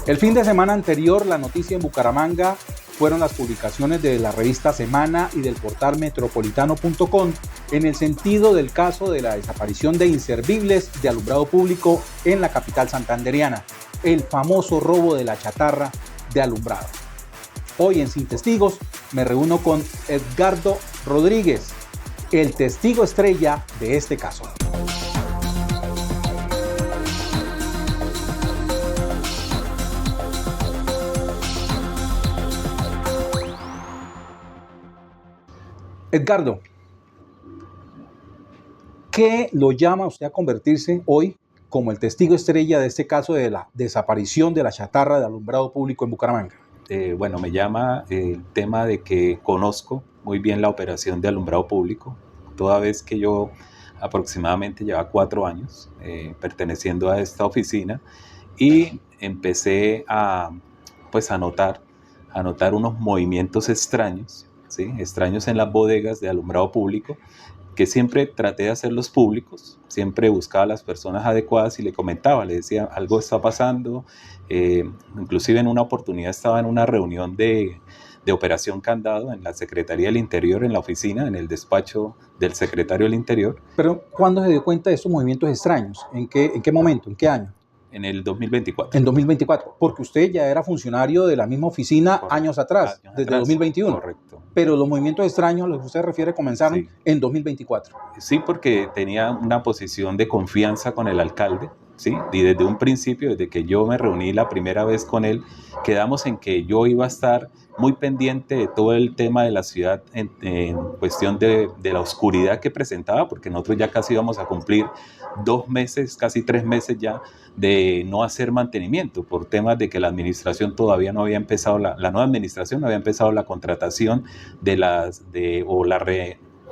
El fin de semana anterior, la noticia en Bucaramanga fueron las publicaciones de la revista Semana y del portal metropolitano.com en el sentido del caso de la desaparición de inservibles de alumbrado público en la capital santandereana, el famoso robo de la chatarra de alumbrado. Hoy en Sin Testigos me reúno con Edgardo Rodríguez, el testigo estrella de este caso. Edgardo, ¿qué lo llama a usted a convertirse hoy como el testigo estrella de este caso de la desaparición de la chatarra de alumbrado público en Bucaramanga? Bueno, me llama el tema de que conozco muy bien la operación de alumbrado público, toda vez que yo aproximadamente lleva 4 años perteneciendo a esta oficina y empecé pues, a notar unos movimientos extraños, ¿sí? Extraños en las bodegas de alumbrado público, que siempre traté de hacerlos públicos, siempre buscaba a las personas adecuadas y le comentaba, le decía, algo está pasando. Inclusive en una oportunidad estaba en una reunión de operación candado en la Secretaría del Interior, en la oficina, en el despacho del secretario del Interior. Pero, ¿cuándo se dio cuenta de estos movimientos extraños? ¿En qué momento? ¿En qué año? En el 2024. En 2024, porque usted ya era funcionario de la misma oficina. Correcto. Años atrás, desde 2021. Correcto. Pero los movimientos extraños a los que usted refiere comenzaron en 2024. Sí, porque tenía una posición de confianza con el alcalde, ¿sí? Y desde un principio, desde que yo me reuní la primera vez con él, quedamos en que yo iba a estar muy pendiente de todo el tema de la ciudad en cuestión de la oscuridad que presentaba, porque nosotros ya casi íbamos a cumplir 2 meses, casi 3 meses ya, de no hacer mantenimiento por temas de que la administración todavía no había empezado, la nueva administración no había empezado la contratación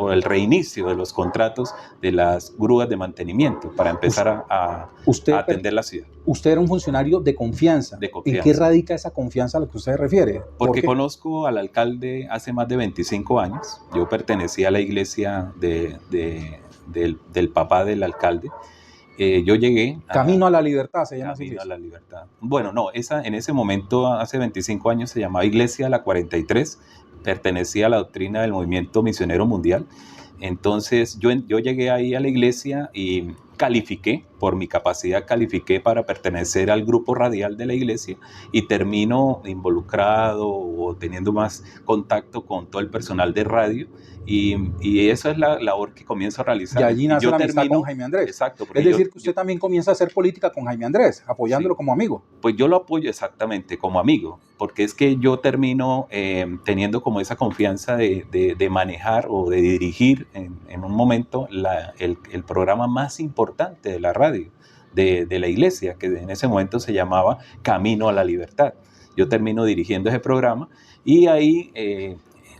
o el reinicio de los contratos de las grúas de mantenimiento para empezar a atender la ciudad. Usted era un funcionario de confianza. ¿En qué radica esa confianza a la que usted se refiere? Porque conozco al alcalde hace más de 25 años. Yo pertenecía a la iglesia del papá del alcalde. Yo llegué Camino a la Libertad, se llama así. Camino a la Libertad. Bueno, no, en ese momento, hace 25 años, se llamaba Iglesia La 43, pertenecía a la doctrina del Movimiento Misionero Mundial. Entonces, yo llegué ahí a la iglesia y califiqué, por mi capacidad califiqué para pertenecer al grupo radial de la iglesia y termino involucrado o teniendo más contacto con todo el personal de radio y esa es la labor que comienzo a realizar. Y allí nace la amistad con Jaime Andrés. Exacto. Es decir, que usted también comienza a hacer política con Jaime Andrés, apoyándolo como amigo. Pues yo lo apoyo exactamente como amigo, porque es que yo termino teniendo como esa confianza de manejar o de dirigir en un momento el programa más importante de la radio, de la iglesia, que en ese momento se llamaba Camino a la Libertad. Yo termino dirigiendo ese programa y ahí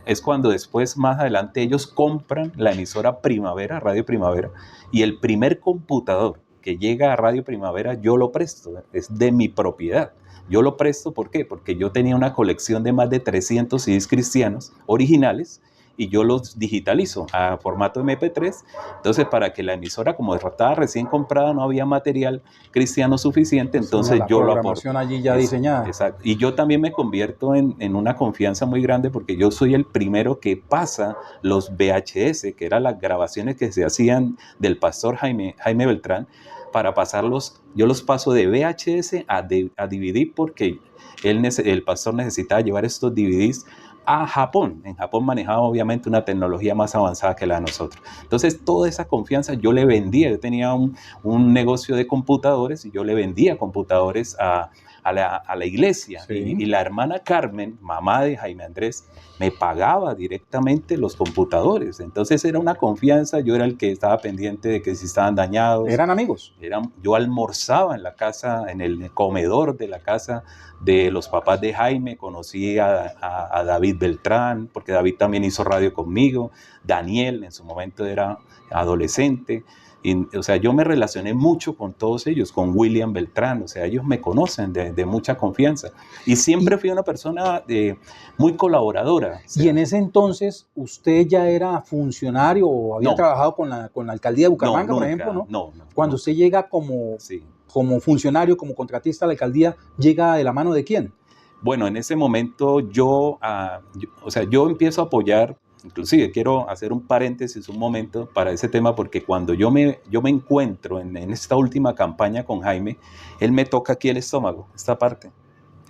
es cuando después, más adelante, ellos compran la emisora Primavera, Radio Primavera, y el primer computador que llega a Radio Primavera yo lo presto, es de mi propiedad. Yo lo presto, ¿por qué? Porque yo tenía una colección de más de 300 CDs cristianos originales y yo los digitalizo a formato MP3. Entonces, para que la emisora, como estaba recién comprada, no había material cristiano suficiente, entonces yo lo aporto. La programación allí ya diseñada. Exacto. Y yo también me convierto en una confianza muy grande porque yo soy el primero que pasa los VHS, que eran las grabaciones que se hacían del pastor Jaime Beltrán, para pasarlos, yo los paso de VHS a DVD porque el pastor necesitaba llevar estos DVDs a Japón. En Japón manejaba obviamente una tecnología más avanzada que la de nosotros. Entonces toda esa confianza yo le vendía. Yo tenía un negocio de computadores y yo le vendía computadores a la iglesia. Sí. Y la hermana Carmen, mamá de Jaime Andrés, me pagaba directamente los computadores. Entonces era una confianza, yo era el que estaba pendiente de que si estaban dañados. ¿Eran amigos? Yo almorzaba en la casa, en el comedor de la casa de los papás de Jaime, conocí a David Beltrán, porque David también hizo radio conmigo, Daniel en su momento era adolescente. Y, o sea, yo me relacioné mucho con todos ellos, con William Beltrán, o sea, ellos me conocen de mucha confianza. Y siempre fui una persona muy colaboradora. O sea, ¿y en ese entonces usted ya era funcionario o había trabajado con la alcaldía de Bucaramanga, por ejemplo? No. Cuando usted llega como como funcionario, como contratista a la alcaldía, llega de la mano de quién? Bueno, en ese momento yo empiezo a apoyar, inclusive quiero hacer un paréntesis un momento para ese tema, porque cuando yo me encuentro en esta última campaña con Jaime, él me toca aquí el estómago, esta parte.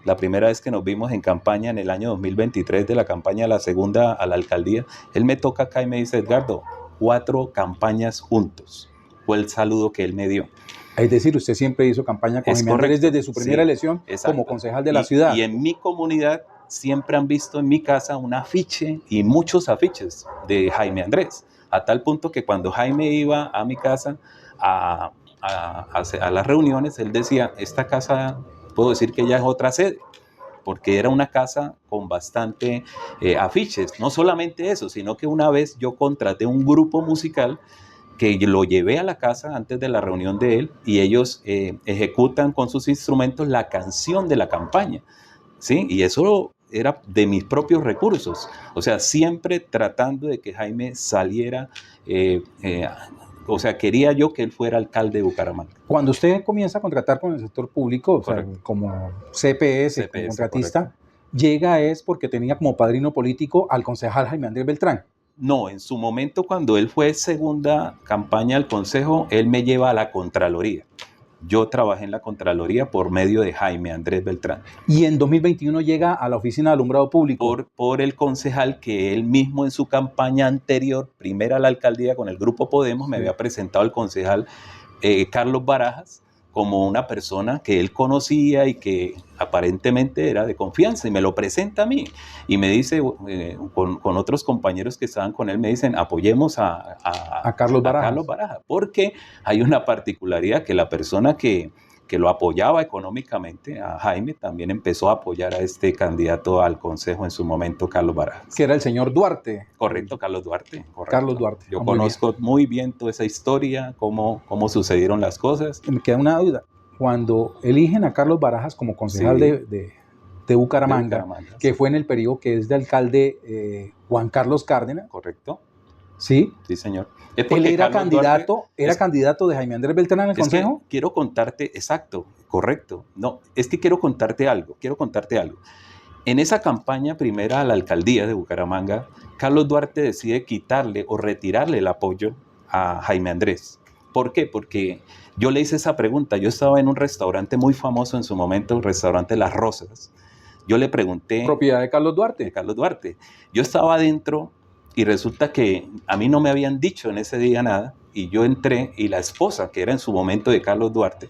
La primera vez que nos vimos en campaña en el año 2023 de la campaña, la segunda a la alcaldía, él me toca acá y me dice, Edgardo, 4 campañas juntos. Fue el saludo que él me dio. Es decir, usted siempre hizo campaña con Jaime Andrés desde su primera elección como concejal de la ciudad. Y en mi comunidad siempre han visto en mi casa un afiche y muchos afiches de Jaime Andrés, a tal punto que cuando Jaime iba a mi casa a las reuniones, él decía, esta casa, puedo decir que ya es otra sede, porque era una casa con bastante afiches. No solamente eso, sino que una vez yo contraté un grupo musical que lo llevé a la casa antes de la reunión de él y ellos ejecutan con sus instrumentos la canción de la campaña, ¿sí? Y eso era de mis propios recursos, o sea, siempre tratando de que Jaime saliera, o sea, quería yo que él fuera alcalde de Bucaramanga. Cuando usted comienza a contratar con el sector público, o sea, como CPS, como contratista, correcto, llega es porque tenía como padrino político al concejal Jaime Andrés Beltrán. No, en su momento cuando él fue segunda campaña al consejo, él me lleva a la Contraloría. Yo trabajé en la Contraloría por medio de Jaime Andrés Beltrán. Y en 2021 llega a la Oficina de Alumbrado Público. Por el concejal que él mismo en su campaña anterior, primera a la alcaldía con el Grupo Podemos, me había presentado al concejal Carlos Barajas como una persona que él conocía y que aparentemente era de confianza, y me lo presenta a mí y me dice, con otros compañeros que estaban con él, me dicen, apoyemos a Carlos Barajas. Carlos Barajas, porque hay una particularidad, que la persona que lo apoyaba económicamente a Jaime también empezó a apoyar a este candidato al consejo en su momento, Carlos Barajas. Que era el señor Duarte. Correcto, Carlos Duarte. Correcto. Carlos Duarte. Yo conozco muy bien toda esa historia, cómo sucedieron las cosas. Me queda una duda. Cuando eligen a Carlos Barajas como concejal de Bucaramanga, que fue en el periodo que es de alcalde Juan Carlos Cárdenas. Correcto. Sí. Sí, señor. Él era candidato de Jaime Andrés Beltrán en el consejo. Quiero contarte, exacto, correcto. No, es que quiero contarte algo. En esa campaña primera a la alcaldía de Bucaramanga, Carlos Duarte decide quitarle o retirarle el apoyo a Jaime Andrés. ¿Por qué? Porque yo le hice esa pregunta. Yo estaba en un restaurante muy famoso en su momento, el restaurante Las Rosas. Yo le pregunté... ¿Propiedad de Carlos Duarte? De Carlos Duarte. Yo estaba adentro y resulta que a mí no me habían dicho en ese día nada, y yo entré y la esposa, que era en su momento de Carlos Duarte,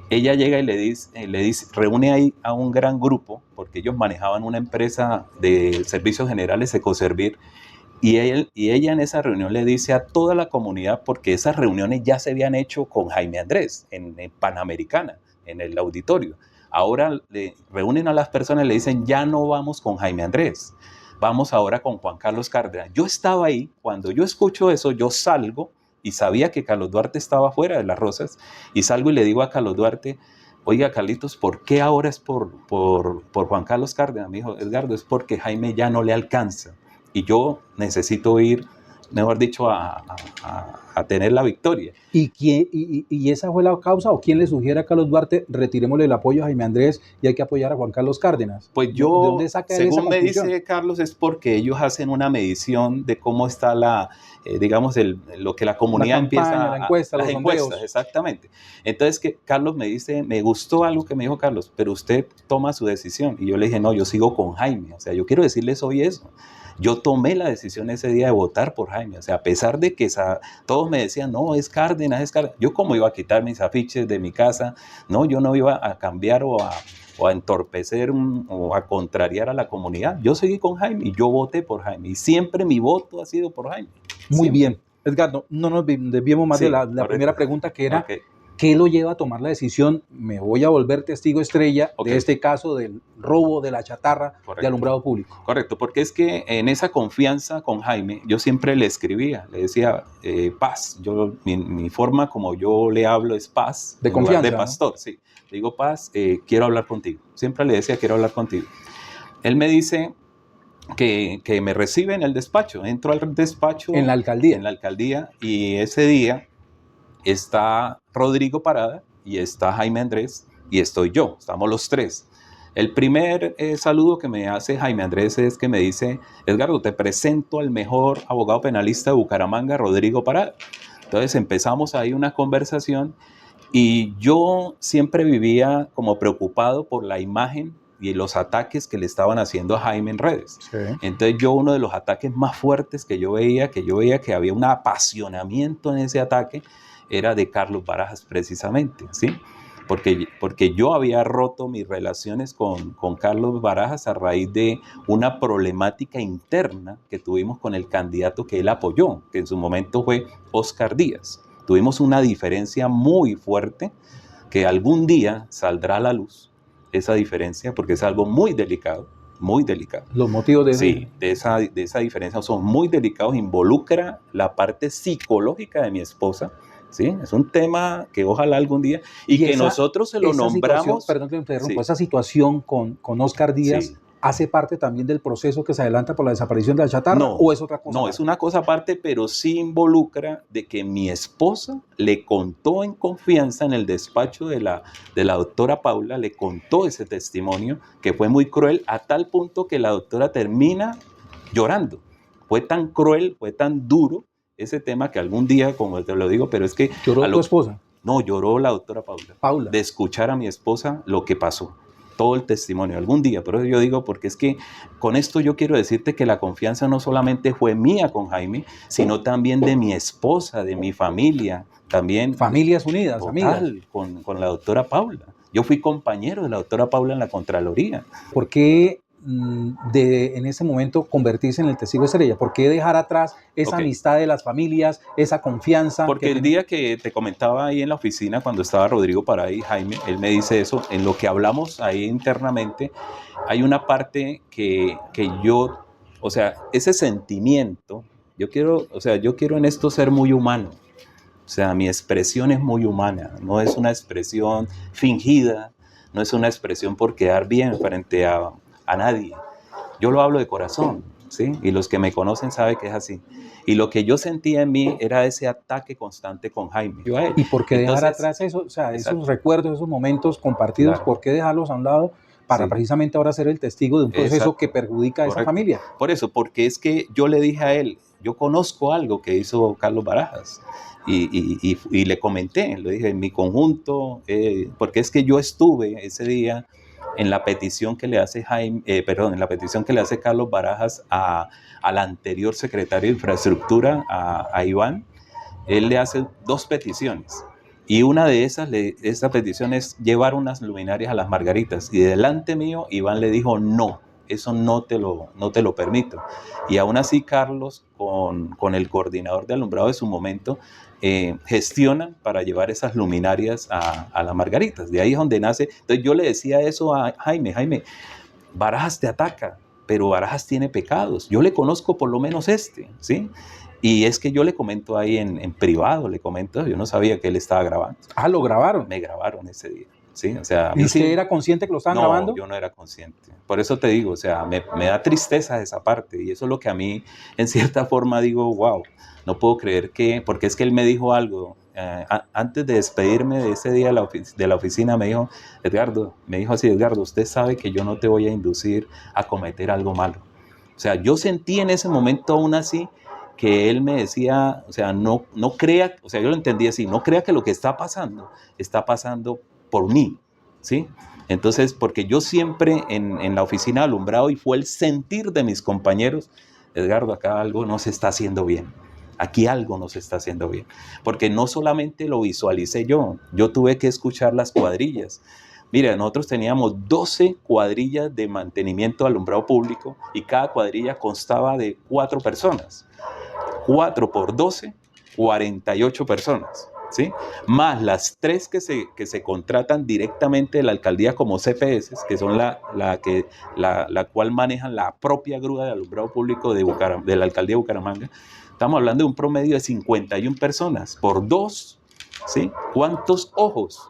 ella llega y le dice, reúne ahí a un gran grupo, porque ellos manejaban una empresa de servicios generales, Ecoservir, y ella en esa reunión le dice a toda la comunidad, porque esas reuniones ya se habían hecho con Jaime Andrés en Panamericana, en el auditorio. Ahora le reúnen a las personas y le dicen, ya no vamos con Jaime Andrés, vamos ahora con Juan Carlos Cárdenas. Yo estaba ahí, cuando yo escucho eso, yo salgo, y sabía que Carlos Duarte estaba fuera de Las Rosas, y salgo y le digo a Carlos Duarte, oiga, Carlitos, ¿por qué ahora es por Juan Carlos Cárdenas? Me dijo, Edgardo, es porque Jaime ya no le alcanza, y yo necesito ir, mejor dicho, a tener la victoria. ¿Y esa fue la causa? ¿O quién le sugiere a Carlos Duarte, retirémosle el apoyo a Jaime Andrés y hay que apoyar a Juan Carlos Cárdenas? Pues yo, ¿de dónde saca según esa conclusión? Me dice Carlos, es porque ellos hacen una medición de cómo está lo que la comunidad empieza la encuesta, las los encuestas, sondeos. Exactamente. Entonces que Carlos me dice, me gustó algo que me dijo Carlos, pero usted toma su decisión. Y yo le dije, no, yo sigo con Jaime. O sea, yo quiero decirles hoy eso. Yo tomé la decisión ese día de votar por Jaime. O sea, a pesar de que todos me decían, no, es Cárdenas. Yo como iba a quitar mis afiches de mi casa, no, yo no iba a cambiar o a entorpecer o a contrariar a la comunidad. Yo seguí con Jaime y yo voté por Jaime. Y siempre mi voto ha sido por Jaime. Muy bien. Edgardo, no nos desviemos más de la primera pregunta, que era, ¿qué lo lleva a tomar la decisión? Me voy a volver testigo estrella de este caso del robo de la chatarra de alumbrado público. Correcto, porque es que en esa confianza con Jaime, yo siempre le escribía, le decía, paz. Mi forma como yo le hablo es paz. De confianza, de pastor, ¿no? Sí. Le digo, paz, quiero hablar contigo. Siempre le decía, quiero hablar contigo. Él me dice que me recibe en el despacho. Entro al despacho. En la alcaldía. En la alcaldía, y ese día está Rodrigo Parada y está Jaime Andrés y estoy yo, estamos los tres. El primer saludo que me hace Jaime Andrés es que me dice: Edgardo, te presento al mejor abogado penalista de Bucaramanga, Rodrigo Parada. Entonces empezamos ahí una conversación y yo siempre vivía como preocupado por la imagen y los ataques que le estaban haciendo a Jaime en redes. Sí. Entonces yo, uno de los ataques más fuertes que yo veía que había un apasionamiento en ese ataque, era de Carlos Barajas precisamente, ¿sí? Porque yo había roto mis relaciones con Carlos Barajas a raíz de una problemática interna que tuvimos con el candidato que él apoyó, que en su momento fue Oscar Díaz. Tuvimos una diferencia muy fuerte que algún día saldrá a la luz, esa diferencia, porque es algo muy delicado, muy delicado. Los motivos de Sí, de esa diferencia son muy delicados, involucra la parte psicológica de mi esposa, ¿sí? Es un tema que ojalá algún día, y que nosotros se lo nombramos. Perdón que me interrumpo, esa situación con Oscar Díaz, Sí. ¿hace parte también del proceso que se adelanta por la desaparición de la chatarra o es otra cosa? No, es una cosa aparte, pero sí involucra de que mi esposa le contó en confianza en el despacho de la doctora Paula, le contó ese testimonio que fue muy cruel, a tal punto que la doctora termina llorando. Fue tan cruel, fue tan duro ese tema que algún día, como te lo digo, pero es que... ¿Lloró tu esposa? No, lloró la doctora Paula. De escuchar a mi esposa lo que pasó. Todo el testimonio, algún día, pero yo digo, porque es que con esto yo quiero decirte que la confianza no solamente fue mía con Jaime, sino también de mi esposa, de mi familia, también. Familias unidas, total, amigas. Con la doctora Paula. Yo fui compañero de la doctora Paula en la Contraloría. ¿Por qué en ese momento convertirse en el testigo estrella? ¿Por qué dejar atrás esa amistad de las familias, esa confianza? Porque el día que te comentaba ahí en la oficina, cuando estaba Rodrigo Parada y Jaime, él me dice eso, en lo que hablamos ahí internamente, hay una parte que yo, o sea, ese sentimiento, yo quiero en esto ser muy humano. O sea, mi expresión es muy humana, no es una expresión fingida, no es una expresión por quedar bien frente a nadie. Yo lo hablo de corazón, ¿sí? Y los que me conocen saben que es así. Y lo que yo sentía en mí era ese ataque constante con Jaime. ¿Y por qué dejar atrás eso? O sea, esos recuerdos, esos momentos compartidos, claro. ¿Por qué dejarlos a un lado para precisamente ahora ser el testigo de un proceso que perjudica a esa familia? Por eso, porque es que yo le dije a él, yo conozco algo que hizo Carlos Barajas. Y le comenté, le dije, en mi conjunto, porque es que yo estuve ese día en la petición que le hace en la petición que le hace Carlos Barajas al anterior secretario de Infraestructura, a Iván. Él le hace 2 peticiones. Y una de esa petición es llevar unas luminarias a las Margaritas. Y delante mío, Iván le dijo, no, eso no te lo permito. Y aún así, Carlos, con el coordinador de alumbrado de su momento, gestionan para llevar esas luminarias a las Margaritas. De ahí es donde nace. Entonces yo le decía eso a Jaime, Barajas te ataca, pero Barajas tiene pecados. Yo le conozco por lo menos ¿sí? Y es que yo le comento ahí en privado, yo no sabía que él estaba grabando. Ah, ¿lo grabaron? Me grabaron ese día. ¿Sí? O sea, ¿Y usted era consciente que lo estaban grabando? No, yo no era consciente. Por eso te digo, o sea, me da tristeza esa parte. Y eso es lo que a mí, en cierta forma, digo, wow, no puedo creer porque es que él me dijo algo. Antes de despedirme de ese día de la oficina, me dijo así, Edgardo, usted sabe que yo no te voy a inducir a cometer algo malo. O sea, yo sentí en ese momento aún así que él me decía, o sea, no crea, o sea, yo lo entendí así, no crea que lo que está pasando por mí, ¿sí? Entonces, porque yo siempre en la oficina de alumbrado, y fue el sentir de mis compañeros, Edgardo, acá algo no se está haciendo bien. Aquí algo no se está haciendo bien. Porque no solamente lo visualicé yo tuve que escuchar las cuadrillas. Mira, nosotros teníamos 12 cuadrillas de mantenimiento de alumbrado público y cada cuadrilla constaba de 4 personas. 4 por 12, 48 personas. ¿Sí? Más las 3 que se contratan directamente de la alcaldía como CPS, que son la cual manejan la propia grúa de alumbrado público de la alcaldía de Bucaramanga. Estamos hablando de un promedio de 51 personas por 2, ¿sí? ¿Cuántos ojos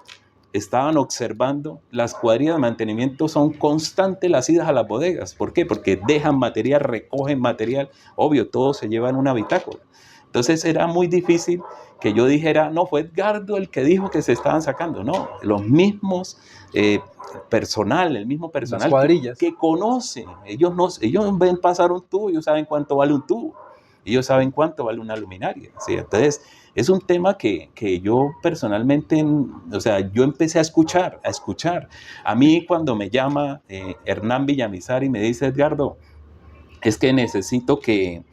estaban observando? Las cuadrillas de mantenimiento son constantes las idas a las bodegas. ¿Por qué? Porque dejan material, recogen material. Obvio, todo se lleva en una bitácora. Entonces era muy difícil que yo dijera, no, fue Edgardo el que dijo que se estaban sacando. No, los mismos el mismo personal que conocen. Ellos ven pasar un tubo, ellos saben cuánto vale un tubo. Ellos saben cuánto vale una luminaria. ¿Sí? Entonces, es un tema que yo personalmente, o sea, yo empecé a escuchar. A mí cuando me llama Hernán Villamizar y me dice, Edgardo, es que necesito que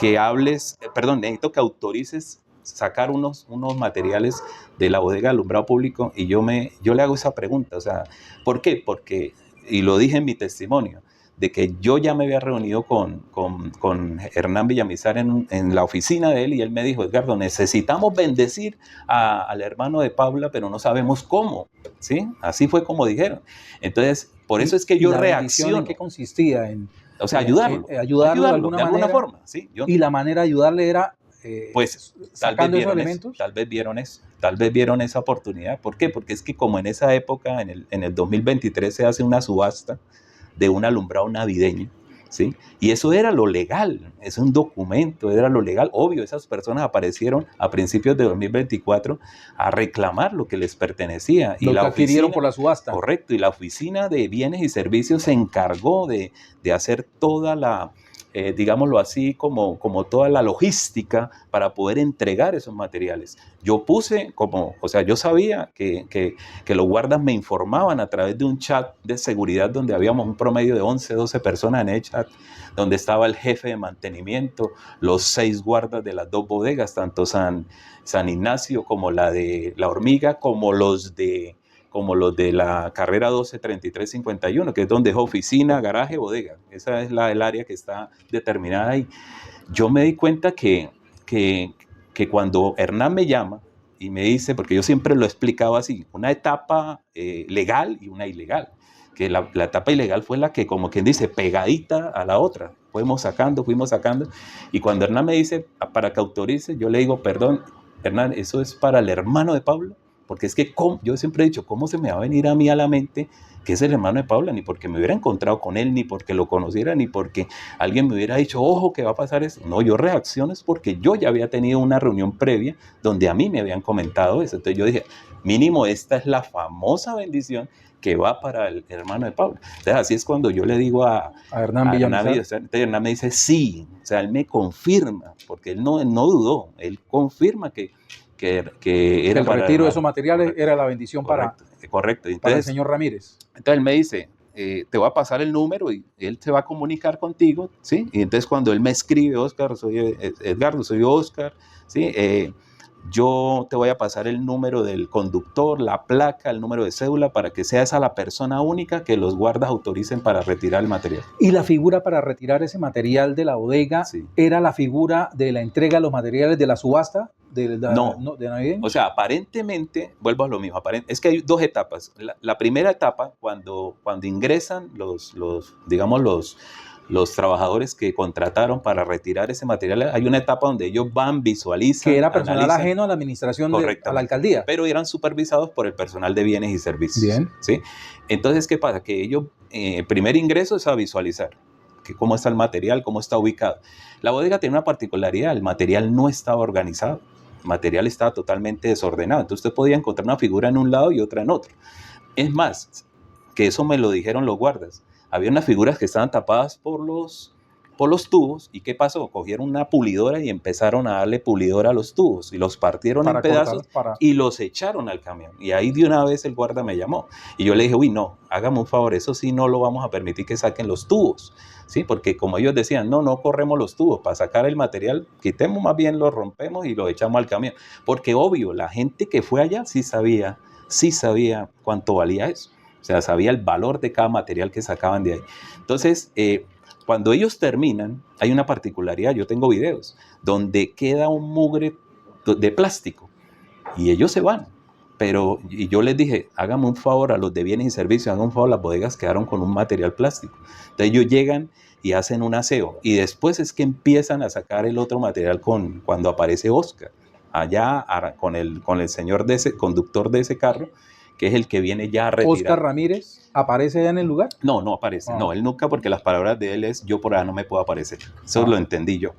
necesito que autorices sacar unos materiales de la bodega de alumbrado público, y yo le hago esa pregunta, o sea, ¿por qué? Porque, y lo dije en mi testimonio, de que yo ya me había reunido con Hernán Villamizar en la oficina de él, y él me dijo, Edgardo, necesitamos bendecir al hermano de Paula, pero no sabemos cómo, ¿sí? Así fue como dijeron. Entonces, por eso es que yo reacciono. ¿En qué consistía? O sea, ayudarlo de alguna manera, forma, ¿sí? Y la manera de ayudarle era pues sacando esos elementos. Tal vez vieron esa oportunidad. ¿Por qué? Porque es que como en esa época, en el 2023, se hace una subasta de un alumbrado navideño, ¿sí? Y eso era lo legal, es un documento, era lo legal. Obvio, esas personas aparecieron a principios de 2024 a reclamar lo que les pertenecía. Lo que adquirieron por la subasta. Correcto, y la Oficina de Bienes y Servicios se encargó de hacer toda la, digámoslo así, como toda la logística para poder entregar esos materiales. Yo puse o sea, yo sabía que los guardas me informaban a través de un chat de seguridad donde habíamos un promedio de 11, 12 personas en el chat, donde estaba el jefe de mantenimiento, los 6 guardas de las 2 bodegas, tanto San Ignacio como la de La Hormiga, como los de la carrera 123351, que es donde es oficina, garaje, bodega. Esa es el área que está determinada ahí. Yo me di cuenta que cuando Hernán me llama y me dice, porque yo siempre lo explicaba así, una etapa legal y una ilegal, que la etapa ilegal fue la que, como quien dice, pegadita a la otra, fuimos sacando, y cuando Hernán me dice, para que autorice, yo le digo, perdón, Hernán, eso es para el hermano de Pablo, porque es que yo siempre he dicho, ¿cómo se me va a venir a mí a la mente que es el hermano de Paula? Ni porque me hubiera encontrado con él, ni porque lo conociera, ni porque alguien me hubiera dicho, ojo, que va a pasar eso. No, yo reacciono es porque yo ya había tenido una reunión previa donde a mí me habían comentado eso. Entonces yo dije, mínimo esta es la famosa bendición que va para el hermano de Paula. Entonces así es cuando yo le digo a Hernán Villamizar. Entonces Hernán me dice, sí, o sea, él me confirma, porque él no dudó, él confirma que era el retiro de esos materiales era la bendición correcto. Entonces, para el señor Ramírez. Entonces él me dice, te voy a pasar el número y él se va a comunicar contigo, ¿sí? Y entonces cuando él me escribe, Oscar, soy Edgardo, soy Oscar, ¿sí? Yo te voy a pasar el número del conductor, la placa, el número de cédula, para que sea esa la persona única que los guardas autoricen para retirar el material. ¿Y la figura para retirar ese material de la bodega era la figura de la entrega de los materiales de la subasta? No, ¿De navideño? O sea, aparentemente, vuelvo a lo mismo, es que hay 2 etapas. La primera etapa, cuando ingresan los trabajadores que contrataron para retirar ese material, hay una etapa donde ellos van, visualizan, que era personal analizan, ajeno a la administración, a la alcaldía. Pero eran supervisados por el personal de bienes y servicios. Bien. ¿Sí? Entonces, ¿qué pasa? Que ellos, primer ingreso es a visualizar cómo está el material, cómo está ubicado. La bodega tiene una particularidad, el material no estaba organizado, el material estaba totalmente desordenado, entonces usted podía encontrar una figura en un lado y otra en otro. Es más, que eso me lo dijeron los guardas, había unas figuras que estaban tapadas por los tubos, ¿y qué pasó? Cogieron una pulidora y empezaron a darle pulidora a los tubos y los partieron en pedazos y los echaron al camión. Y ahí de una vez el guarda me llamó y yo le dije, uy, no, hágame un favor, eso sí no lo vamos a permitir que saquen los tubos, ¿sí? Porque como ellos decían, no corremos los tubos, para sacar el material, quitemos más bien, lo rompemos y lo echamos al camión. Porque obvio, la gente que fue allá sí sabía cuánto valía eso. O sea, sabía el valor de cada material que sacaban de ahí. Entonces, cuando ellos terminan, hay una particularidad, yo tengo videos, donde queda un mugre de plástico y ellos se van. Y yo les dije, háganme un favor a los de bienes y servicios, háganme un favor, las bodegas quedaron con un material plástico. Entonces ellos llegan y hacen un aseo y después es que empiezan a sacar el otro material cuando aparece Oscar, allá con el señor conductor de ese carro, que es el que viene ya retirado. ¿Oscar Ramírez aparece ya en el lugar? No, no aparece. No, él nunca, porque las palabras de él es: yo por allá no me puedo aparecer. Eso lo entendí yo.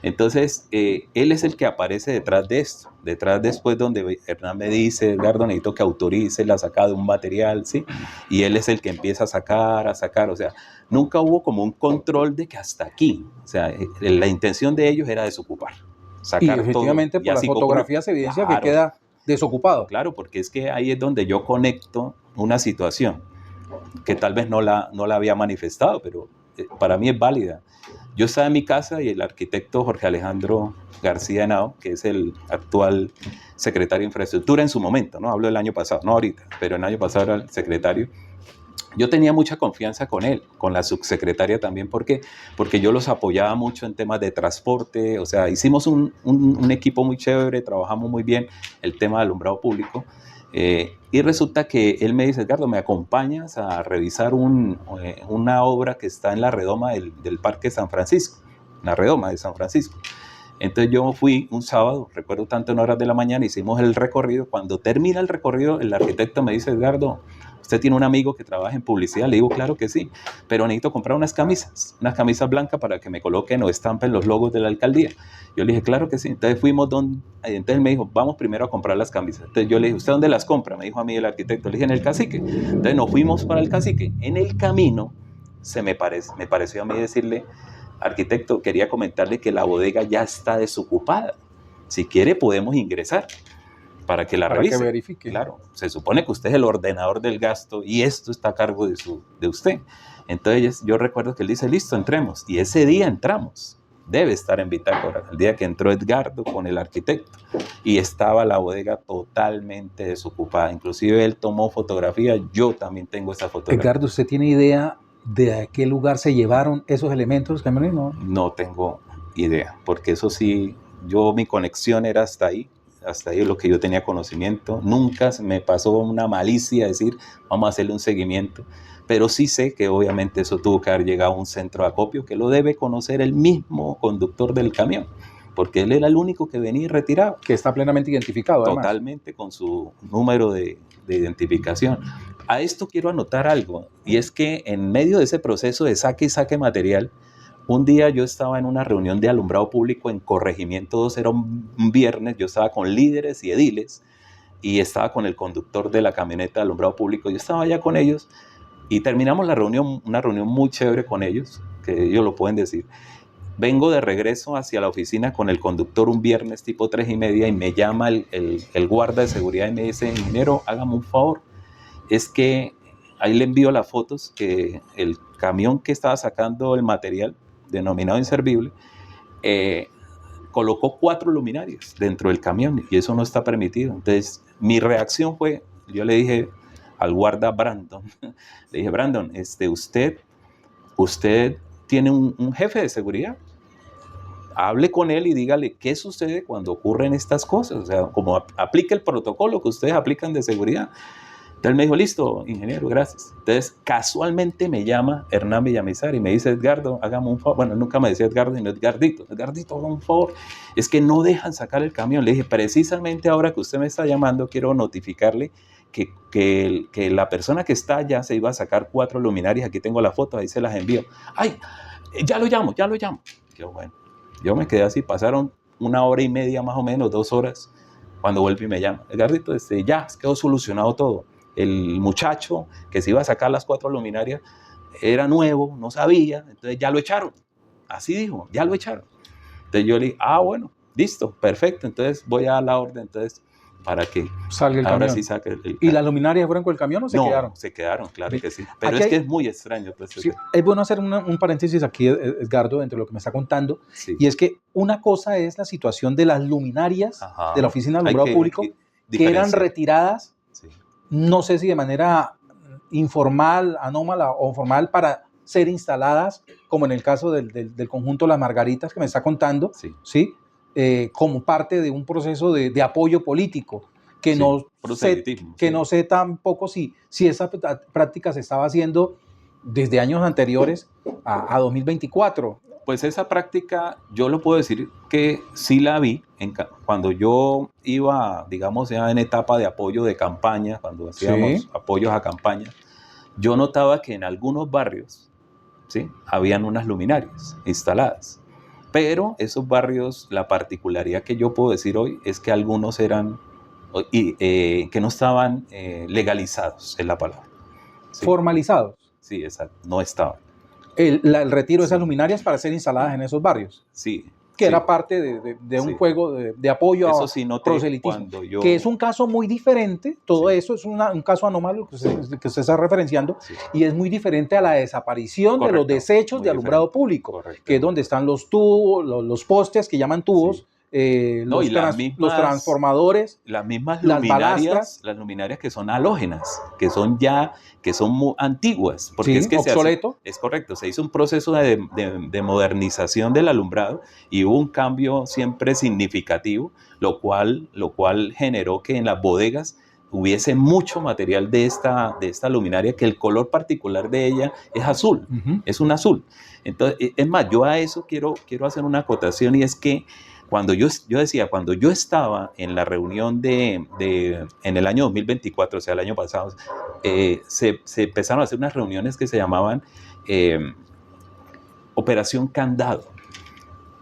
Entonces, él es el que aparece detrás de esto, detrás después donde Hernán me dice: Edgardo, necesito que autorice la sacada de un material, ¿sí? Y él es el que empieza a sacar, o sea, nunca hubo como un control de que hasta aquí, o sea, la intención de ellos era desocupar, sacar y efectivamente todo. Por las fotografías se evidencia claro, que queda desocupado. Claro, porque es que ahí es donde yo conecto una situación que tal vez no la había manifestado, pero para mí es válida. Yo estaba en mi casa y el arquitecto Jorge Alejandro García Henao, que es el actual secretario de Infraestructura en su momento, ¿no? Hablo del año pasado, no ahorita, pero el año pasado era el secretario. Yo tenía mucha confianza con él, con la subsecretaria también. ¿Por qué? Porque yo los apoyaba mucho en temas de transporte, o sea, hicimos un equipo muy chévere, trabajamos muy bien el tema de alumbrado público. Y resulta que él me dice: Edgardo, ¿me acompañas a revisar una obra que está en la redoma del Parque San Francisco? La redoma de San Francisco. Entonces yo fui un sábado, recuerdo tanto, en horas de la mañana, hicimos el recorrido. Cuando termina el recorrido, el arquitecto me dice: Edgardo, ¿usted tiene un amigo que trabaja en publicidad? Le digo: claro que sí, pero necesito comprar unas camisas blancas para que me coloquen o estampen los logos de la alcaldía. Yo le dije: claro que sí. Entonces fuimos entonces él me dijo: vamos primero a comprar las camisas. Entonces yo le dije: ¿usted dónde las compra? Me dijo a mí el arquitecto. Le dije: en el Cacique. Entonces nos fuimos para el Cacique. En el camino me pareció a mí decirle: arquitecto, quería comentarle que la bodega ya está desocupada. Si quiere podemos ingresar para que la revise. Que verifique. Claro, se supone que usted es el ordenador del gasto y esto está a cargo de usted. Entonces yo recuerdo que él dice: listo, entremos. Y ese día entramos. Debe estar en bitácora. El día que entró Edgardo con el arquitecto y estaba la bodega totalmente desocupada. Inclusive él tomó fotografía. Yo también tengo esa fotografía. Edgardo, ¿usted tiene idea de a qué lugar se llevaron esos elementos, camiones? No tengo idea, porque eso sí, mi conexión era hasta ahí es lo que yo tenía conocimiento. Nunca me pasó una malicia decir: vamos a hacerle un seguimiento, pero sí sé que obviamente eso tuvo que haber llegado a un centro de acopio que lo debe conocer el mismo conductor del camión, porque él era el único que venía y retiraba. Que está plenamente identificado, además. Totalmente, con su número de identificación. A esto quiero anotar algo, y es que en medio de ese proceso de saque y saque material, un día yo estaba en una reunión de alumbrado público en Corregimiento 2, era un viernes. Yo estaba con líderes y ediles y estaba con el conductor de la camioneta de alumbrado público. Yo estaba allá con ellos y terminamos la reunión, una reunión muy chévere con ellos, que ellos lo pueden decir. Vengo de regreso hacia la oficina con el conductor un viernes tipo 3:30 y me llama el guarda de seguridad y me dice: ingeniero, hágame un favor, es que ahí le envío las fotos que el camión que estaba sacando el material denominado inservible colocó 4 luminarias dentro del camión y eso no está permitido. Entonces mi reacción fue, yo le dije al guarda Brandon, le dije: Brandon, usted tiene un jefe de seguridad, hable con él y dígale qué sucede cuando ocurren estas cosas, o sea, como aplique el protocolo que ustedes aplican de seguridad. Entonces me dijo: listo, ingeniero, gracias. Entonces casualmente me llama Hernán Villamizar y me dice: Edgardo, hágame un favor. Bueno, nunca me decía Edgardo, sino Edgardito, hágame un favor, es que no dejan sacar el camión. Le dije: precisamente ahora que usted me está llamando, quiero notificarle que la persona que está allá se iba a sacar 4 luminarias, aquí tengo la foto, ahí se las envío. Ay, ya lo llamo. Yo, bueno, yo me quedé así, pasaron 1 hora y media más o menos, 2 horas, cuando vuelve y me llama: Edgardito, ya quedó solucionado todo. El muchacho que se iba a sacar las 4 luminarias era nuevo, no sabía, entonces ya lo echaron. Así dijo, ya lo echaron. Entonces yo le dije: bueno, listo, perfecto, entonces voy a dar la orden entonces para que salga el ahora camión. Sí saque el camión. ¿Y las luminarias fueron con el camión o se quedaron? No, se quedaron, claro que sí. Pero es que es muy extraño. Pues, sí, es bueno hacer un paréntesis aquí, Edgardo, entre lo que me está contando. Sí. Y es que una cosa es la situación de las luminarias de la Oficina de Alumbrado Público que eran retiradas, sí, no sé si de manera informal, anómala o formal, para ser instaladas, como en el caso del conjunto Las Margaritas que me está contando, sí, ¿sí? Como parte de un proceso de apoyo político, que, sí, no sé tampoco si esa práctica se estaba haciendo desde años anteriores a 2024. Pues esa práctica, yo lo puedo decir que sí la vi cuando yo iba, digamos, ya en etapa de apoyo de campaña, cuando hacíamos Sí. apoyos a campaña, yo notaba que en algunos barrios, ¿sí?, habían unas luminarias instaladas. Pero esos barrios, la particularidad que yo puedo decir hoy es que algunos eran, que no estaban legalizados, es la palabra. ¿Sí? Formalizados. Sí, exacto, no estaban. El retiro de esas Sí. luminarias para ser instaladas en esos barrios, Sí, que sí, era parte de un sí. juego de apoyo Eso a sí noté proselitismo, cuando yo... que es un caso muy diferente. Todo Sí. eso es un caso anómalo que usted está referenciando, Sí. y es muy diferente a la desaparición de los Correcto, desechos muy de alumbrado diferente. público, Correcto. que es donde están los tubos, los postes que llaman tubos, Sí. No, y los transformadores, las mismas las balastras. las luminarias que son halógenas, que son muy antiguas, porque es Sí, que obsoleto. es correcto, se hizo un proceso de modernización del alumbrado y hubo un cambio siempre significativo, lo cual generó que en las bodegas hubiese mucho material de esta luminaria, que el color particular de ella es azul, es un azul. Entonces, es más, yo a eso quiero hacer una acotación, y es que cuando yo decía, cuando yo estaba en la reunión en el año 2024, o sea, el año pasado, se empezaron a hacer unas reuniones que se llamaban Operación Candado.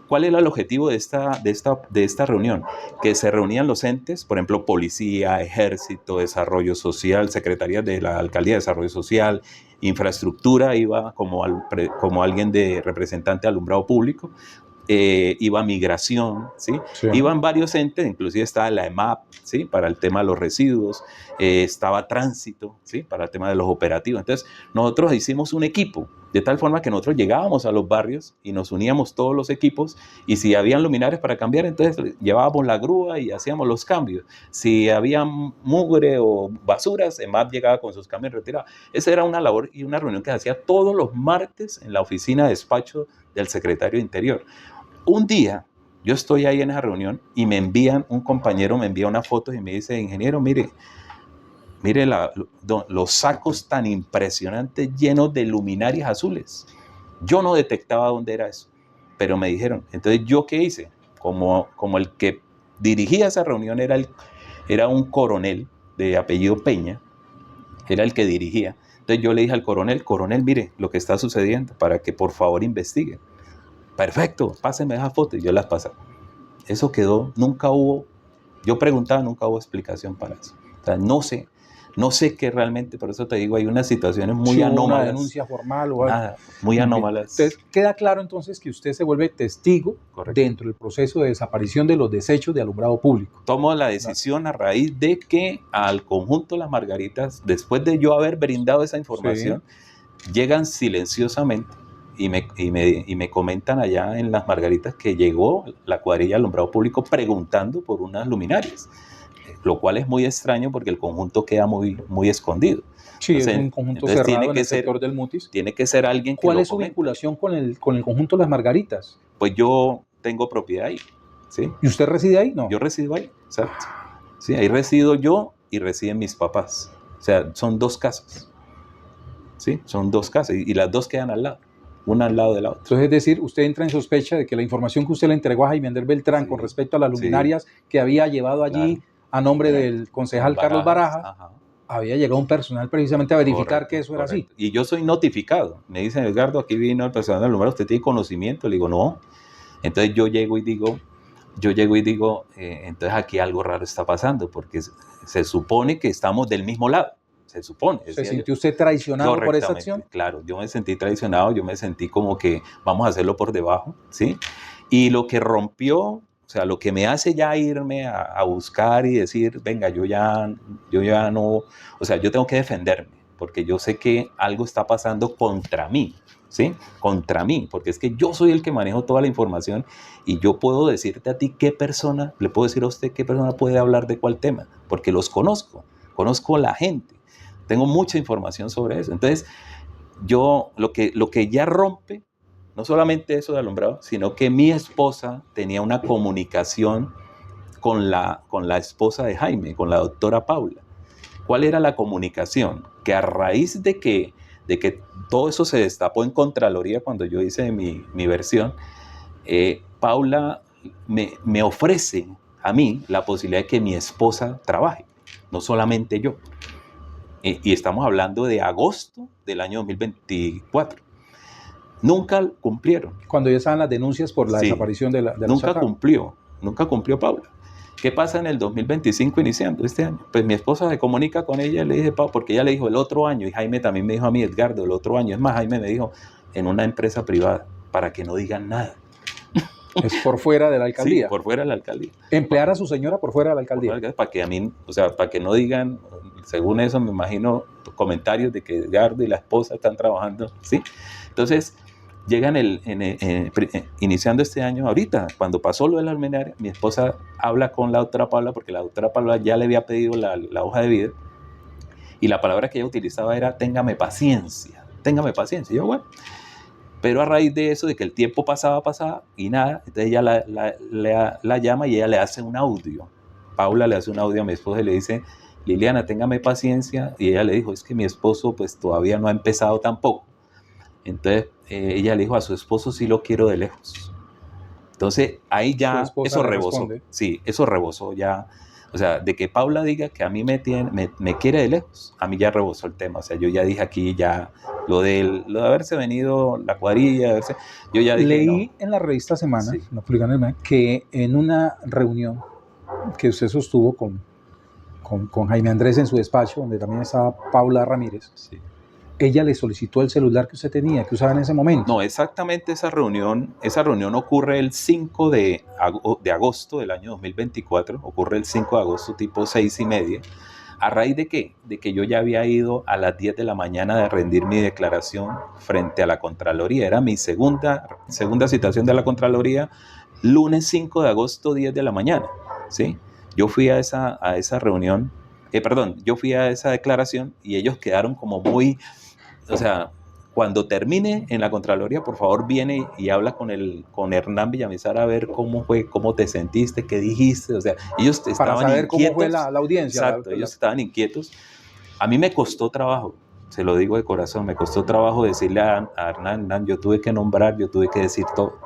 ¿Cuál era el objetivo de esta reunión? Que se reunían los entes, por ejemplo, policía, ejército, desarrollo social, secretarías de la alcaldía de desarrollo social, infraestructura, iba como alguien de representante de alumbrado público, iba migración, ¿sí? Sí. Iban varios entes, inclusive estaba la EMAP, ¿sí?, para el tema de los residuos, estaba tránsito, ¿sí?, para el tema de los operativos. Entonces, nosotros hicimos un equipo, de tal forma que nosotros llegábamos a los barrios y nos uníamos todos los equipos, y si habían luminarias para cambiar, entonces llevábamos la grúa y hacíamos los cambios. Si había mugre o basuras, EMAP llegaba con sus camiones retirados. Esa era una labor y una reunión que se hacía todos los martes en la oficina de despacho del secretario de Interior. Un día, yo estoy ahí en esa reunión y un compañero me envía unas fotos y me dice: ingeniero, mire los sacos tan impresionantes llenos de luminarias azules. Yo no detectaba dónde era eso, pero me dijeron. Entonces, ¿yo qué hice? Como el que dirigía esa reunión era un coronel de apellido Peña, era el que dirigía. Entonces yo le dije al coronel, mire lo que está sucediendo, para que por favor investigue. Perfecto, pásenme esas fotos, y yo las pasé. Eso quedó, yo preguntaba, nunca hubo explicación para eso. O sea, no sé qué realmente, por eso te digo, hay unas situaciones muy anómalas. Una denuncia formal o algo. Nada, muy anómalas. Entonces, queda claro entonces que usted se vuelve testigo. Correcto. Dentro del proceso de desaparición de los desechos de alumbrado público. Tomo la decisión a raíz de que al conjunto Las Margaritas, después de yo haber brindado esa información, llegan silenciosamente y me comentan allá en Las Margaritas que llegó la cuadrilla de alumbrado público preguntando por unas luminarias, lo cual es muy extraño porque el conjunto queda muy, muy escondido. Sí, entonces, es un conjunto cerrado en el sector del Mutis. Tiene que ser alguien que ¿Cuál es su vinculación con el conjunto Las Margaritas? Pues yo tengo propiedad ahí, ¿sí? ¿Y usted reside ahí? No. Yo resido ahí, exacto. Sí, ahí resido yo y residen mis papás. O sea, son dos casas. Sí, son dos casas y las dos quedan al lado, una al lado de la otra. Entonces, es decir, usted entra en sospecha de que la información que usted le entregó a Jaime Ander Beltrán con respecto a las luminarias que había llevado allí a nombre del concejal Carlos Barajas, había llegado un personal precisamente a verificar que eso era así. Y yo soy notificado. Me dicen: Edgardo, aquí vino el personal del alumbrado, ¿usted tiene conocimiento? Le digo: no. Entonces yo llego y digo, entonces aquí algo raro está pasando, porque se supone que estamos del mismo lado. Se supone. ¿Se sintió usted traicionado por esa acción? Claro, yo me sentí traicionado, yo me sentí como que vamos a hacerlo por debajo, ¿sí? Y lo que rompió, o sea, lo que me hace ya irme a buscar y decir: venga, yo ya no, o sea, yo tengo que defenderme, porque yo sé que algo está pasando contra mí, ¿sí? Contra mí, porque es que yo soy el que manejo toda la información y yo puedo decirte a ti le puedo decir a usted qué persona puede hablar de cuál tema, porque los conozco a la gente. Tengo mucha información sobre eso. Entonces, lo que ya rompe, no solamente eso de alumbrado, sino que mi esposa tenía una comunicación con la esposa de Jaime, con la doctora Paula. ¿Cuál era la comunicación? Que a raíz de que de que todo eso se destapó en Contraloría cuando yo hice mi versión, Paula me ofrece a mí la posibilidad de que mi esposa trabaje, no solamente yo. Y estamos hablando de agosto del año 2024. Nunca cumplieron. Cuando ya estaban las denuncias por la desaparición de la nunca cumplió Paula. ¿Qué pasa en el 2025 iniciando este año? Pues mi esposa se comunica con ella y le dije, porque ella le dijo el otro año, y Jaime también me dijo a mí, Edgardo, el otro año. Es más, Jaime me dijo, en una empresa privada, para que no digan nada. Es por fuera de la alcaldía. Sí, por fuera de la alcaldía. Emplear a su señora por fuera de la alcaldía. Para que a mí, para que no digan, según eso me imagino, comentarios de que Edgardo y la esposa están trabajando, ¿sí? Entonces, llegan iniciando este año, ahorita, cuando pasó lo de la almenaria, mi esposa habla con la doctora Paula, porque la doctora Paula ya le había pedido la hoja de vida, y la palabra que ella utilizaba era, téngame paciencia. Y yo, bueno, pero a raíz de eso, de que el tiempo pasaba, y nada, entonces ella la llama y ella le hace un audio. Paula le hace un audio a mi esposa y le dice, Liliana, téngame paciencia, y ella le dijo, es que mi esposo pues todavía no ha empezado tampoco. Entonces ella le dijo a su esposo, sí lo quiero de lejos. Entonces ahí ya eso rebosó. Sí, eso rebosó ya. O sea, de que Paula diga que a mí me quiere de lejos, a mí ya rebosó el tema. O sea, yo ya dije aquí ya lo de haberse venido la cuadrilla, yo ya dije leí en la revista Semana, sí, que en una reunión que usted sostuvo con Jaime Andrés en su despacho, donde también estaba Paula Ramírez, sí, ella le solicitó el celular que usted tenía, que usaba en ese momento. No, exactamente esa reunión ocurre el 5 de agosto del año 2024, ocurre el 5 de agosto tipo 6:30. ¿A raíz de qué? De que yo ya había ido a las 10 de la mañana de rendir mi declaración frente a la Contraloría. Era mi segunda citación de la Contraloría, lunes 5 de agosto, 10 de la mañana, ¿sí? Yo fui a esa reunión, yo fui a esa declaración y ellos quedaron como muy... O sea, cuando termine en la Contraloría, por favor viene y habla con Hernán Villamizar a ver cómo fue, cómo te sentiste, qué dijiste. O sea, ellos estaban para saber inquietos. Cómo fue la audiencia. Exacto, ellos estaban inquietos. A mí me costó trabajo, se lo digo de corazón, me costó trabajo decirle a Hernán, yo tuve que nombrar, yo tuve que decir todo,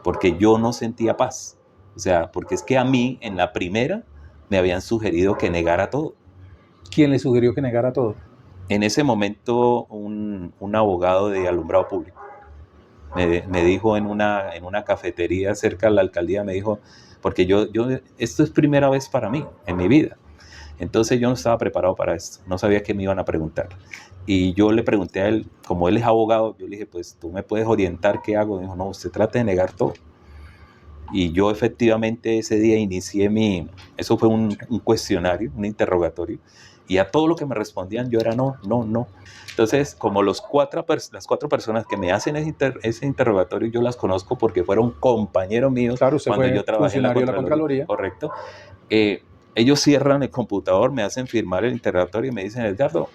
porque yo no sentía paz. O sea, porque es que a mí en la primera me habían sugerido que negara todo. ¿Quién le sugirió que negara todo? En ese momento un abogado de alumbrado público me dijo en una cafetería cerca de la alcaldía, me dijo, porque esto es primera vez para mí en mi vida, entonces yo no estaba preparado para esto, no sabía qué me iban a preguntar, y yo le pregunté a él, como él es abogado, yo le dije, pues tú me puedes orientar qué hago. Me dijo, no, usted trata de negar todo. Y yo efectivamente ese día inicié eso fue un cuestionario, un interrogatorio, y a todo lo que me respondían yo era no. Entonces, como las cuatro personas que me hacen ese interrogatorio, yo las conozco porque fueron compañeros míos, claro, cuando yo trabajé en la Contraloría. Correcto. Ellos cierran el computador, me hacen firmar el interrogatorio y me dicen, Edgardo,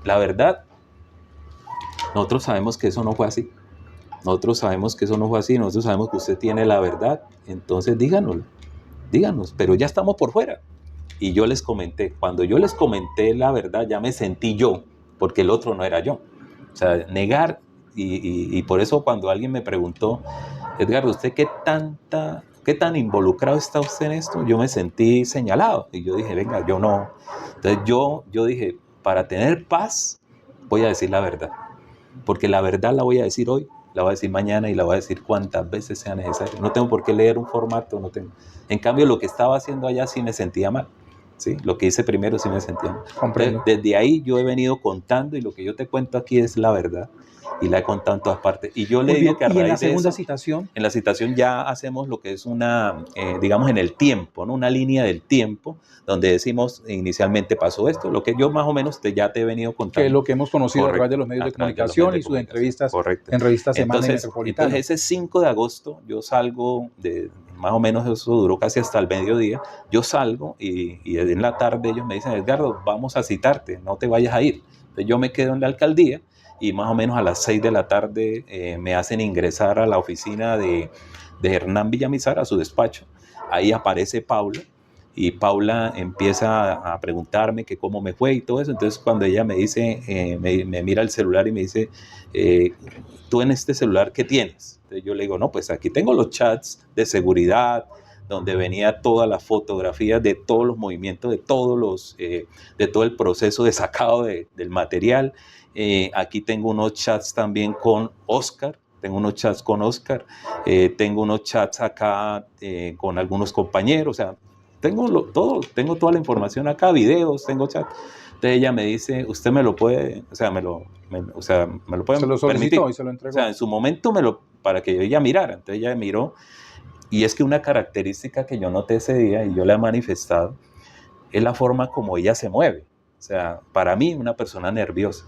la verdad, nosotros sabemos que eso no fue así. Nosotros sabemos que usted tiene la verdad, entonces díganos, pero ya estamos por fuera. Y yo les comenté, cuando yo les comenté la verdad, ya me sentí yo, porque el otro no era yo. O sea, negar, y por eso cuando alguien me preguntó, Edgardo, ¿usted qué tan involucrado está usted en esto? Yo me sentí señalado, y yo dije, venga, yo no. Entonces yo dije, para tener paz, voy a decir la verdad, porque la verdad la voy a decir hoy, la voy a decir mañana y la voy a decir cuantas veces sea necesario. No tengo por qué leer un formato, no tengo. En cambio, lo que estaba haciendo allá sí me sentía mal. ¿Sí? Lo que hice primero sí me sentía mal. Comprendo. Desde ahí yo he venido contando y lo que yo te cuento aquí es la verdad y la he contado en todas partes. Y yo le digo que a raíz en la segunda de eso, citación, en la citación ya hacemos lo que es digamos en el tiempo, ¿no? Una línea del tiempo donde decimos inicialmente pasó esto, lo que yo más o menos ya te he venido contando. Que es lo que hemos conocido a través de los medios de comunicación y sus entrevistas en Revista Semana y Metropolitana. Entonces ese 5 de agosto yo salgo más o menos eso duró casi hasta el mediodía, yo salgo y en la tarde ellos me dicen, Edgardo, vamos a citarte, no te vayas a ir. Entonces yo me quedo en la alcaldía y más o menos a las 6 de la tarde me hacen ingresar a la oficina de Hernán Villamizar, a su despacho. Ahí aparece Paula y Paula empieza a preguntarme que cómo me fue y todo eso. Entonces cuando ella me dice, me mira el celular y me dice, ¿tú en este celular qué tienes? Entonces yo le digo, no, pues aquí tengo los chats de seguridad, donde venía todas las fotografías de todos los movimientos, de todo el proceso de sacado del material. Aquí tengo unos chats también con Oscar, tengo unos chats acá con algunos compañeros, o sea, tengo toda la información acá, videos, tengo chat. Entonces ella me dice, usted me lo puede, o sea, me lo puede Se lo solicitó permitir. y se lo entregó. O sea, en su momento para que ella mirara. Entonces ella miró, y es que una característica que yo noté ese día y yo le he manifestado es la forma como ella se mueve. O sea, para mí una persona nerviosa.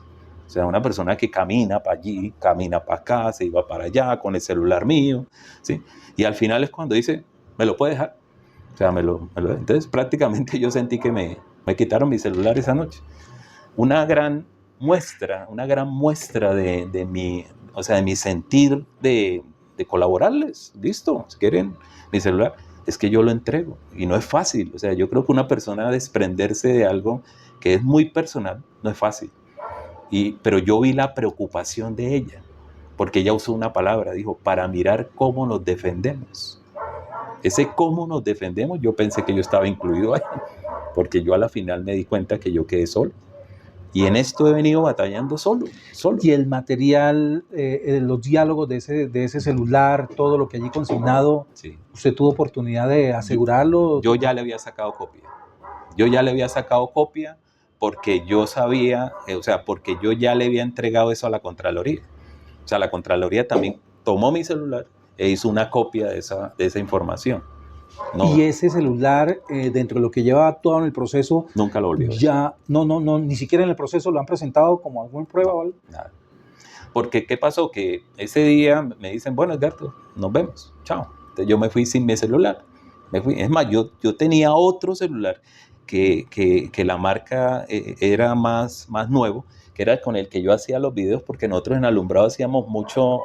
O sea, una persona que camina para allí, camina para acá, se iba para allá con el celular mío, ¿sí? Y al final es cuando dice, ¿me lo puede dejar? O sea, entonces prácticamente yo sentí que me quitaron mi celular esa noche. Una gran muestra de mi sentir de colaborarles. Listo, si quieren mi celular, es que yo lo entrego y no es fácil. O sea, yo creo que una persona desprenderse de algo que es muy personal no es fácil. Pero yo vi la preocupación de ella, porque ella usó una palabra, dijo, para mirar cómo nos defendemos. Ese cómo nos defendemos, yo pensé que yo estaba incluido ahí, porque yo a la final me di cuenta que yo quedé solo. Y en esto he venido batallando solo. Y el material, los diálogos de ese celular, todo lo que allí consignado, sí. ¿Usted tuvo oportunidad de asegurarlo? Yo ya le había sacado copia. Porque yo sabía, porque yo ya le había entregado eso a la Contraloría. O sea, la Contraloría también tomó mi celular e hizo una copia de esa información. No. Y ese celular, dentro de lo que lleva actuado en el proceso, nunca lo volvió. Ya, no, ni siquiera en el proceso lo han presentado como alguna prueba, ¿vale? Nada. Porque, ¿qué pasó? Que ese día me dicen, bueno, Edgardo, nos vemos, chao. Entonces yo me fui sin mi celular. Es más, yo tenía otro celular que la marca era más nuevo, que era con el que yo hacía los videos, porque nosotros en Alumbrado hacíamos mucha